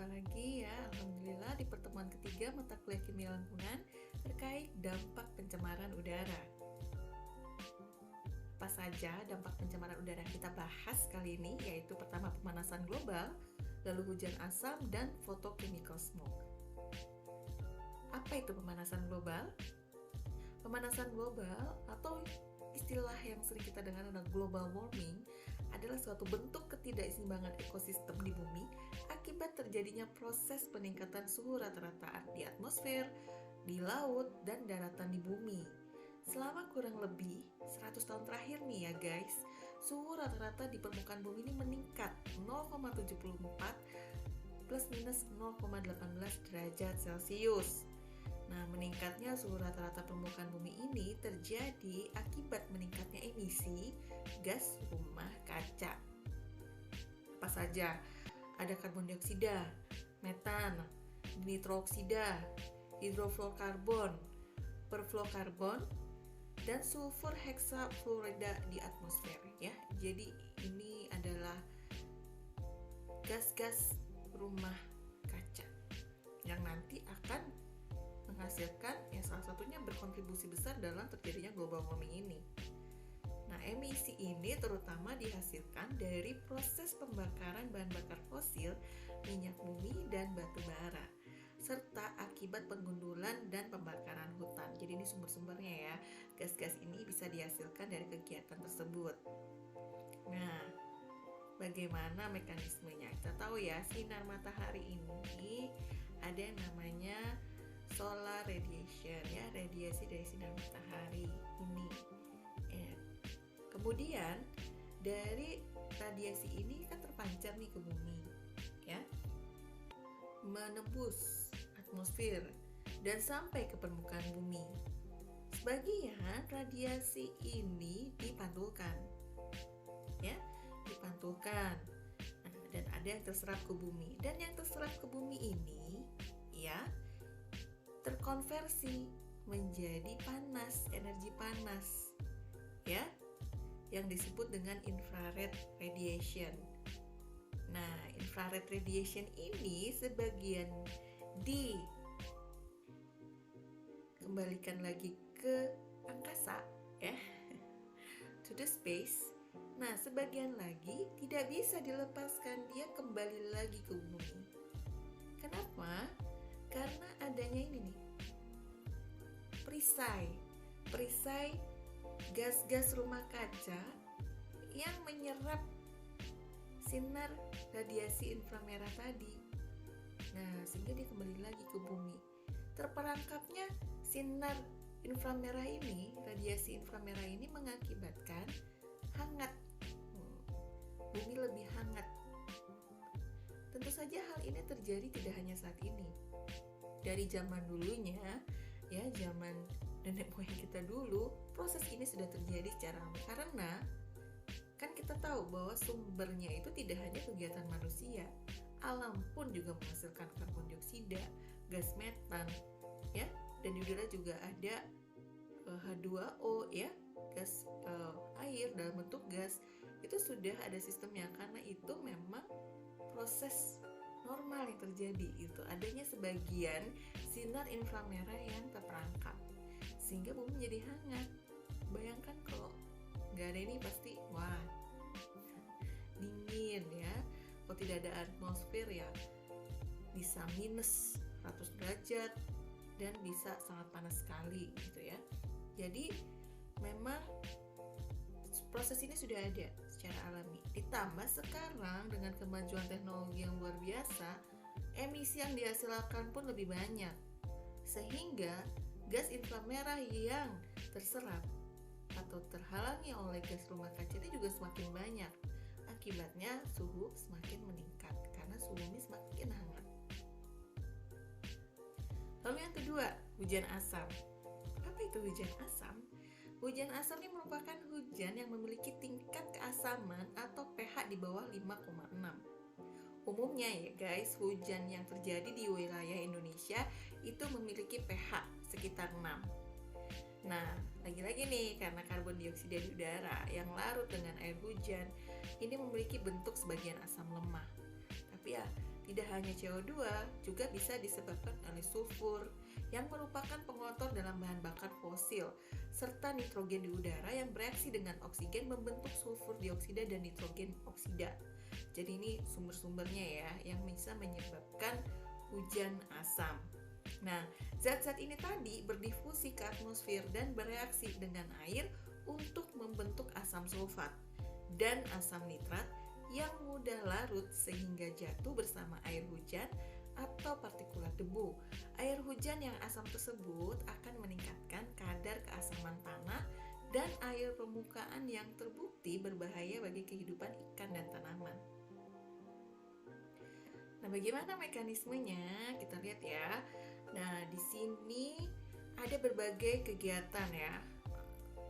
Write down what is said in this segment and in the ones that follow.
Jumpa lagi ya, Alhamdulillah di pertemuan ketiga mata kuliah kimia lingkungan terkait dampak pencemaran udara. Apa saja dampak pencemaran udara yang kita bahas kali ini, yaitu pertama pemanasan global, lalu hujan asam, dan photochemical smoke. Apa itu pemanasan global? Pemanasan global atau istilah yang sering kita dengar adalah global warming adalah suatu bentuk ketidakseimbangan ekosistem di bumi akibat terjadinya proses peningkatan suhu rata-rata di atmosfer, di laut, dan daratan di bumi. Selama kurang lebih 100 tahun terakhir nih ya guys, suhu rata-rata di permukaan bumi ini meningkat 0,74 plus minus 0,18 derajat Celcius. Nah, meningkatnya suhu rata-rata permukaan bumi ini terjadi akibat meningkatnya emisi gas rumah kaca. Apa saja? Ada karbon dioksida, metan, nitrooksida, hidrofluorokarbon, perfluorokarbon, dan sulfur heksafluorida di atmosfer ya. Jadi ini adalah gas-gas rumah kaca yang nanti akan menghasilkan salah satunya berkontribusi besar dalam terjadinya global warming ini. Nah, emisi ini terutama dihasilkan dari proses pembakaran bahan bakar fosil, minyak bumi, dan batu bara, serta akibat penggundulan dan pembakaran hutan. Jadi ini sumber-sumbernya ya. Gas-gas ini bisa dihasilkan dari kegiatan tersebut. Nah, bagaimana mekanismenya? Kita tahu ya, sinar matahari ini ada yang namanya solar radiation ya, radiasi dari sinar matahari ini. Kemudian dari radiasi ini kan terpancar nih ke bumi ya, menembus atmosfer dan sampai ke permukaan bumi. Sebagian radiasi ini dipantulkan ya, dipantulkan. Nah, dan ada yang terserap ke bumi, dan yang terserap ke bumi ini ya terkonversi menjadi panas, energi panas ya, yang disebut dengan infrared radiation. Nah, infrared radiation ini sebagian dikembalikan lagi ke angkasa ya, to the space. Nah, sebagian lagi tidak bisa dilepaskan, dia kembali lagi ke bumi. Kenapa? Karena adanya ini nih, perisai gas-gas rumah kaca yang menyerap sinar radiasi inframerah tadi. Nah, sehingga dia kembali lagi ke bumi. Terperangkapnya sinar inframerah ini, radiasi inframerah ini mengakibatkan hangat. Bumi lebih hangat. Tentu saja hal ini terjadi tidak hanya saat ini. Dari zaman dulunya, ya zaman nenek moyang kita dulu, proses ini sudah terjadi secara alami. Karena kan kita tahu bahwa sumbernya itu tidak hanya kegiatan manusia, alam pun juga menghasilkan karbon dioksida, gas metan, ya, dan di udara juga ada H2O, ya, gas air dalam bentuk gas. Itu sudah ada sistemnya, karena itu memang proses normal yang terjadi. Itu adanya sebagian sinar inframerah yang terperangkap sehingga bumi menjadi hangat. Bayangkan kalau nggak ada ini pasti wah dingin ya. Kalau tidak ada atmosfer ya bisa minus 100 derajat dan bisa sangat panas sekali gitu ya. Jadi memang proses ini sudah ada secara alami. Ditambah sekarang dengan kemajuan teknologi yang luar biasa, emisi yang dihasilkan pun lebih banyak. Sehingga gas inframerah yang terserap atau terhalangi oleh gas rumah kaca itu juga semakin banyak. Akibatnya suhu semakin meningkat karena suhu bumi semakin hangat. Lalu yang kedua, hujan asam. Apa itu hujan asam? Hujan asam ini merupakan hujan yang memiliki tingkat keasaman atau pH di bawah 5,6. Umumnya ya guys, hujan yang terjadi di wilayah Indonesia itu memiliki pH sekitar 6. Nah, lagi-lagi nih, karena karbon dioksida di udara yang larut dengan air hujan, ini memiliki bentuk sebagian asam lemah. Tapi ya, Tidak hanya CO2, juga bisa disebabkan oleh sulfur yang merupakan pengotor dalam bahan bakar fosil, serta nitrogen di udara yang bereaksi dengan oksigen membentuk sulfur dioksida dan nitrogen oksida. Jadi ini sumber-sumbernya ya yang bisa menyebabkan hujan asam. Nah, zat-zat ini tadi berdifusi ke atmosfer dan bereaksi dengan air untuk membentuk asam sulfat dan asam nitrat yang mudah larut sehingga jatuh bersama air hujan atau partikulat debu. Air hujan yang asam tersebut akan meningkatkan kadar keasaman tanah dan air permukaan yang terbukti berbahaya bagi kehidupan ikan dan tanaman. Nah, bagaimana mekanismenya? Kita lihat ya. Nah, di sini ada berbagai kegiatan ya,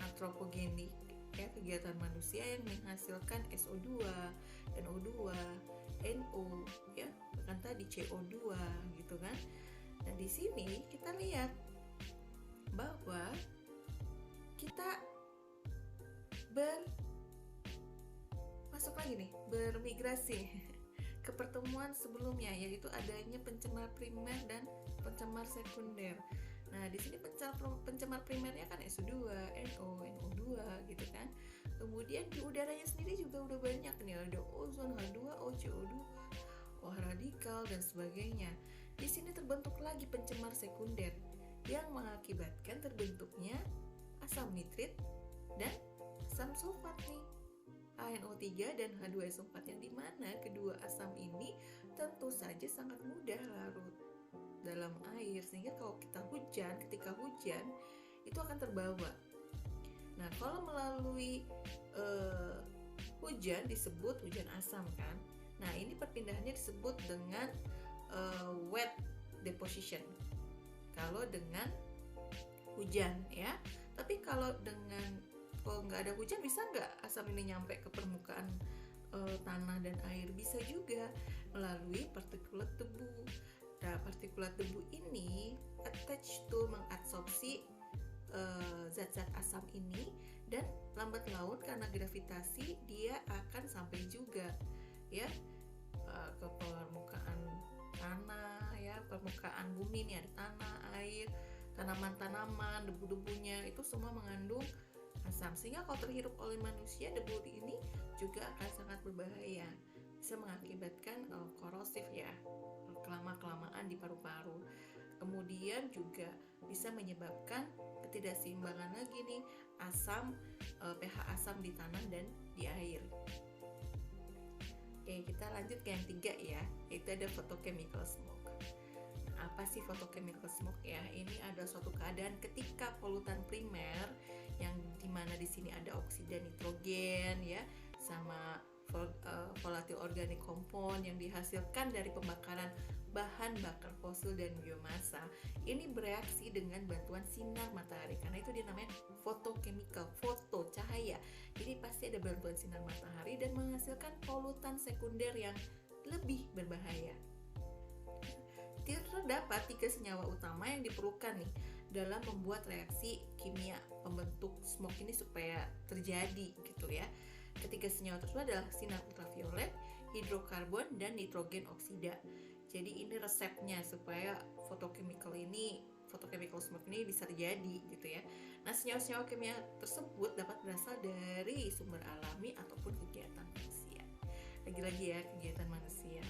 antropogenik, ya, kegiatan manusia yang menghasilkan SO2, NO2, NO, ya, bahkan tadi CO2 gitu kan. Nah, di sini kita lihat bahwa kita bermigrasi ke pertemuan sebelumnya, yaitu adanya pencemar primer dan pencemar sekunder. Nah, di sini pencemar primernya kan SO2, NO, NO2 gitu kan. Kemudian di udaranya sendiri juga udah banyak nih, ada ozon, H2O, CO2, OH radikal dan sebagainya. Di sini terbentuk lagi pencemar sekunder yang mengakibatkan terbentuknya asam nitrit dan asam sulfat nih, ANO3 dan H2SO4, yang dimana kedua asam ini tentu saja sangat mudah larut dalam air, sehingga ketika hujan itu akan terbawa. Nah, kalau melalui hujan disebut hujan asam kan. Nah, ini perpindahannya disebut dengan wet deposition kalau dengan hujan ya. Tapi kalau nggak ada hujan, bisa nggak asam ini nyampe ke permukaan tanah dan air? Bisa juga melalui partikulat debu. Nah, partikulat debu ini attach to mengabsorpsi zat-zat asam ini, dan lambat laun karena gravitasi dia akan sampai juga ya ke permukaan tanah ya, permukaan bumi ini ada tanah, air, tanaman-tanaman, debu-debunya itu semua mengandung asam, sehingga kalau terhirup oleh manusia, debu ini juga akan sangat berbahaya, bisa mengakibatkan korosif ya, kelamaan di paru-paru. Kemudian juga bisa menyebabkan ketidakseimbangan lagi nih asam, pH asam di tanah dan di air. Oke, kita lanjut ke yang 3 ya, yaitu ada photochemical smoke. Nah, apa sih photochemical smoke ya? Ini adalah suatu keadaan ketika polutan primer yang dimana di sini ada oksida nitrogen ya, sama volatile organic compound yang dihasilkan dari pembakaran bahan bakar fosil dan biomasa, ini bereaksi dengan bantuan sinar matahari, karena itu dia namanya photochemical, foto cahaya. Jadi pasti ada bantuan sinar matahari dan menghasilkan polutan sekunder yang lebih berbahaya. Terdapat 3 senyawa utama yang diperlukan nih dalam membuat reaksi kimia pembentuk smoke ini supaya terjadi gitu ya. Ketiga senyawa tersebut adalah sinar ultraviolet, hidrokarbon, dan nitrogen oksida. Jadi ini resepnya supaya photochemical smoke ini bisa terjadi gitu ya. Nah, senyawa-senyawa kimia tersebut dapat berasal dari sumber alami ataupun kegiatan manusia. Lagi-lagi ya, kegiatan manusia.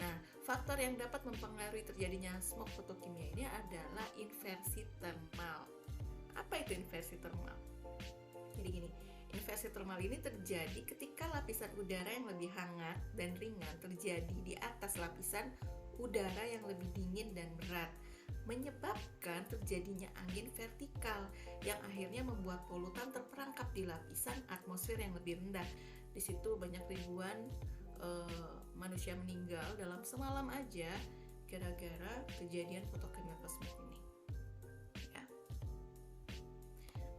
Nah, faktor yang dapat mempengaruhi terjadinya smoke fotokimia ini adalah inversi termal. Apa itu inversi termal? Jadi gini, inversi termal ini terjadi ketika lapisan udara yang lebih hangat dan ringan terjadi di atas lapisan udara yang lebih dingin dan berat, menyebabkan terjadinya angin vertikal yang akhirnya membuat polutan terperangkap di lapisan atmosfer yang lebih rendah. Di situ banyak ribuan manusia meninggal dalam semalam aja gara-gara kejadian photochemical smoke ini. Ya.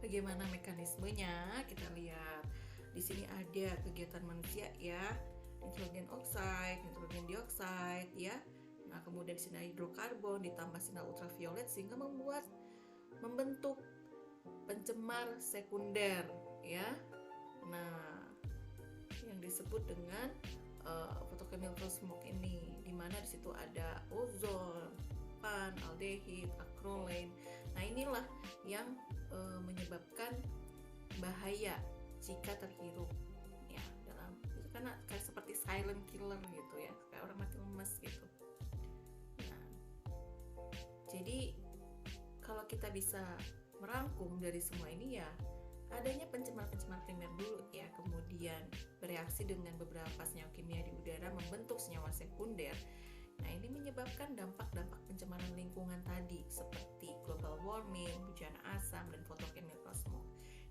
Bagaimana mekanismenya? Kita lihat. Di sini ada kegiatan manusia ya, nitrogen oxide, nitrogen dioxide ya. Nah, kemudian sinar hidrokarbon ditambah sinar ultraviolet sehingga membentuk pencemar sekunder ya. Nah, yang disebut dengan photochemical smoke ini. mana di situ ada ozon, pan, aldehid, acrolein. Nah, inilah yang menyebabkan bahaya jika terhirup ya, dalam itu karena kayak seperti silent killer gitu ya, kayak orang mati lemas gitu. Nah, jadi kalau kita bisa merangkum dari semua ini ya, adanya pencemar-pencemar primer dulu ya, kemudian bereaksi dengan beberapa senyawa kimia di udara membentuk senyawa sekunder. Nah, ini menyebabkan dampak-dampak pencemaran lingkungan tadi seperti global warming, hujan asam, dan photochemical smoke.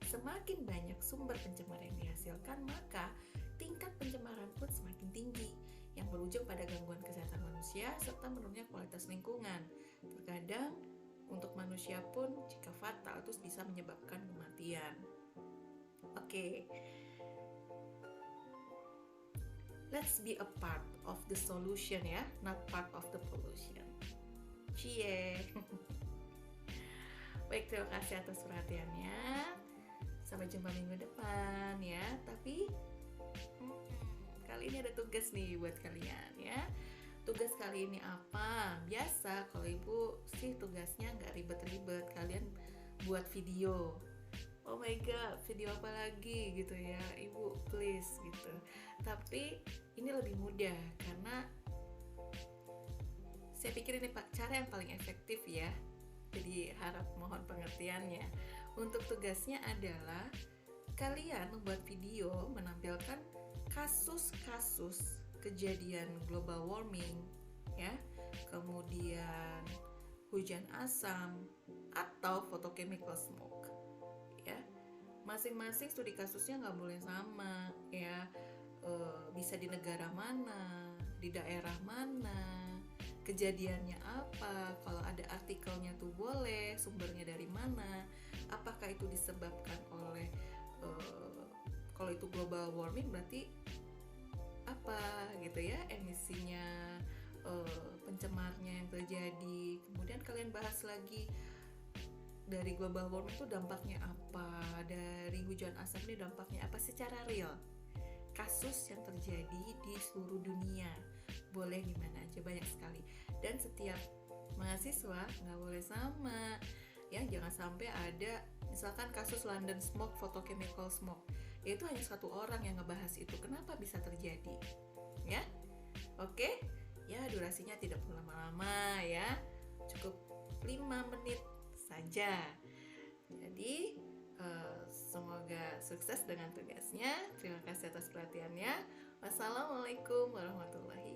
Semakin banyak sumber pencemar yang dihasilkan, maka tingkat pencemaran pun semakin tinggi, yang berujung pada gangguan kesehatan manusia serta menurunnya kualitas lingkungan. Terkadang untuk manusia pun jika fatal terus bisa menyebabkan kematian. Oke. Let's be a part of the solution ya, not part of the pollution. Cie. Baik, terima kasih atas perhatiannya. Sampai jumpa minggu depan ya. Tapi kali ini ada tugas nih buat kalian ya. Tugas kali ini apa? Biasa kalau ibu sih tugasnya nggak ribet-ribet. Kalian buat video. Oh my god, video apa lagi gitu ya, ibu please gitu. Tapi ini lebih mudah karena saya pikir ini cara yang paling efektif ya. Jadi harap mohon pengertiannya. Untuk tugasnya adalah kalian membuat video menampilkan kasus-kasus kejadian global warming ya, kemudian hujan asam atau photochemical smoke ya. Masing-masing studi kasusnya nggak boleh sama ya, bisa di negara mana, di daerah mana, kejadiannya apa, kalau ada artikelnya tuh boleh, sumbernya dari mana, apakah itu disebabkan oleh kalau itu global warming berarti apa gitu ya, emisinya, pencemarnya yang terjadi. Kemudian kalian bahas lagi dari global warming itu dampaknya apa, dari hujan asam ini dampaknya apa secara real, kasus yang terjadi di seluruh dunia, boleh di mana aja, banyak sekali. Dan setiap mahasiswa nggak boleh sama ya, jangan sampai ada misalkan kasus London smoke, photochemical smoke, yaitu hanya satu orang yang ngebahas itu, kenapa bisa terjadi ya. Oke ya, durasinya tidak perlu lama-lama ya, cukup 5 menit saja. Jadi semoga sukses dengan tugasnya. Terima kasih atas perhatiannya. Wassalamualaikum warahmatullahi